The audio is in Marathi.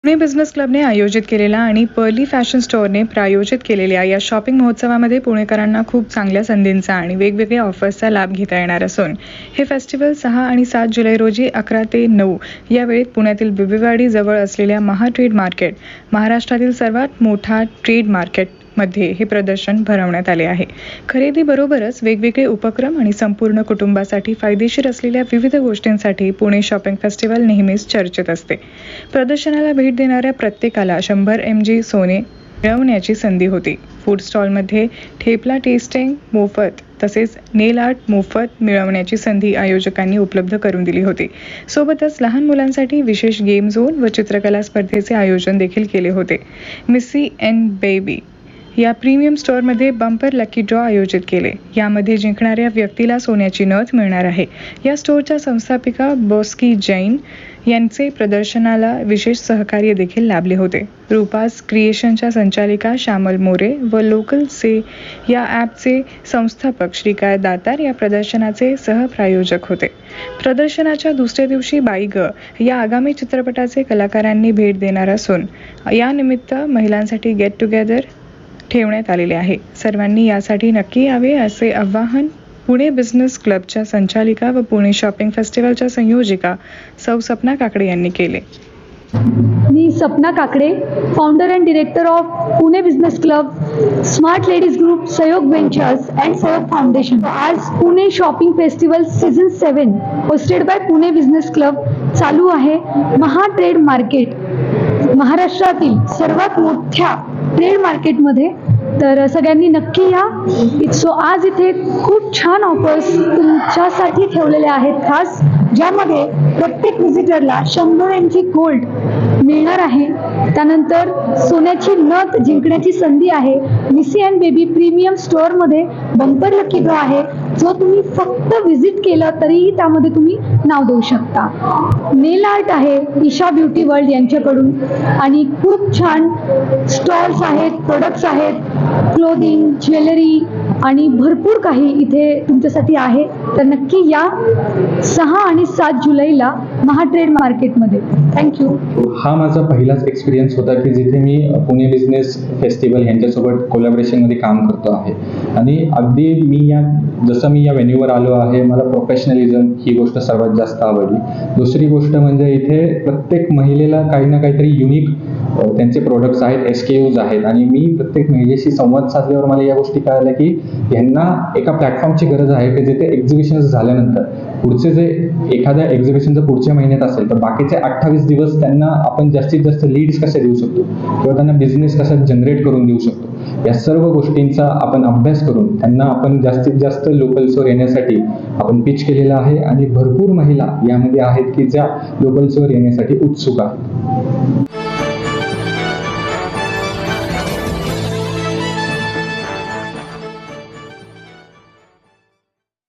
पुणे बिझनेस क्लबने आयोजित केलेला आणि पर्ली फॅशन स्टोअरने प्रायोजित केलेल्या या शॉपिंग महोत्सवामध्ये पुणेकरांना खूप चांगल्या संधींचा आणि वेगवेगळ्या ऑफर्सचा लाभ घेता येणार असून हे फेस्टिवल 6 आणि 7 जुलै रोजी 11 ते 9 या वेळेत पुण्यातील बिबवेवाडी जवळ असलेल्या महा ट्रेड मार्केट, महाराष्ट्रातील सर्वात मोठा ट्रेड मार्केट मध्ये हे प्रदर्शन भरवण्यात आले आहे. खरेदीबरोबरच वेगवेगळे उपक्रम आणि संपूर्ण कुटुंबासाठी फायदेशीर असलेल्या विविध गोष्टींसाठी पुणे शॉपिंग फेस्टिवल नेहमीच चर्चेत असते. प्रदर्शनाला भेट देणाऱ्या प्रत्येकाला 100 mg सोने मिळवण्याची संधी होती. फूड स्टॉलमध्ये ठेपला टेस्टिंग मोफत तसेच नेल आर्ट मोफत मिळवण्याची संधी आयोजकांनी उपलब्ध करून दिली होती. सोबतच लहान मुलांसाठी विशेष गेम झोन व चित्रकला स्पर्धेचे आयोजन देखील केले होते. मिसी एंड बेबी या प्रीमियम स्टोअरमध्ये बंपर लकी ड्रॉ आयोजित केले. यामध्ये जिंकणाऱ्या व्यक्तीला सोन्याची नथ मिळणार आहे. या स्टोअरच्या संस्थापिका बॉस्की जैन यांचे प्रदर्शनाला विशेष सहकार्य देखील लाभले होते. रुपास क्रिएशनच्या संचालिका श्यामल मोरे व लोकल से या ॲपचे संस्थापक श्रीकांत दातार या प्रदर्शनाचे सहप्रायोजक होते. प्रदर्शनाच्या दुसऱ्या दिवशी बाई ग या आगामी चित्रपटाचे कलाकारांनी भेट देणार असून यानिमित्त महिलांसाठी गेट टुगेदर ठेवण्यात आलेले आहे. सर्वांनी यासाठी नक्की यावे असे आवाहन पुणे बिझनेस क्लबच्या संचालिका व पुणे शॉपिंग फेस्टिवलच्या संयोजिका सौ सपना काकडे यांनी केले. मी Sapna Kakade, founder and director of Pune business club, smart ladies group, Sahyog ventures and Sahyog foundation. आज Pune shopping festival season 7 hosted by Pune business club चालू आहे. महा ट्रेड मार्केट महाराष्ट्रातील सर्वात मोठ्या ट्रेड मार्केटमध्ये, तर सगळ्यांनी नक्की या. सो आज इथे खूप छान ऑफर्स तुमच्यासाठी ठेवलेले आहेत खास, ज्यामध्ये प्रत्येक व्हिजिटरला 100 mg गोल्ड मिळणार आहे. त्यानंतर सोन्याची नथ जिंकण्याची संधी आहे. मिसी अँड बेबी प्रीमियम स्टोअरमध्ये बंपर लकी ड्रॉ आहे, जो तुम्ही फक्त व्हिजिट केलं तरीही त्यामध्ये तुम्ही नाव देऊ शकता. नेल आर्ट आहे ईशा ब्युटी वर्ल्ड यांच्याकडून आणि खूप छान स्टॉल्स आहेत, प्रोडक्ट्स आहेत, क्लोथिंग, ज्वेलरी आणि भरपूर काही इथे तुमच्यासाठी आहे. तर नक्की या 6 आणि 7 जुलैला महा ट्रेड मार्केटमध्ये. थँक्यू. हा माझा पहिलाच एक्सपिरियन्स होता की जिथे मी पुणे बिझनेस फेस्टिवल यांच्यासोबत कोलॅबोरेशनमध्ये काम करतो आहे. आणि अगदी जसं मी या व्हेन्यूवर आलो आहे, मला प्रोफेशनलिझम ही गोष्ट सर्वात जास्त आवडली. दुसरी गोष्ट म्हणजे इथे प्रत्येक महिलेला काही ना काहीतरी युनिक त्यांचे प्रोडक्ट्स आहेत, SKUs आहेत. आणि मी प्रत्येक महिलेशी संवाद साधल्यावर मला या गोष्टी कळाल्या की ह्यांना एका प्लॅटफॉर्मची गरज आहे की जिथे एक्झिबिशन्स झाल्यानंतर पुढचे जे एखाद्या एक्झिबिशन जर पुढच्या महिन्यात असेल तर बाकीचे 28 दिवस त्यांना आपण जास्तीत जास्त लीड्स कसे देऊ शकतो किंवा त्यांना बिझनेस कसा जनरेट करून देऊ शकतो, या सर्व गोष्टींचा आपण अभ्यास करून त्यांना आपण जास्तीत जास्त लोकल्सवर येण्यासाठी आपण पिच केलेला आहे. आणि भरपूर महिला यामध्ये आहेत की ज्या लोकल्सवर येण्यासाठी उत्सुक आहेत.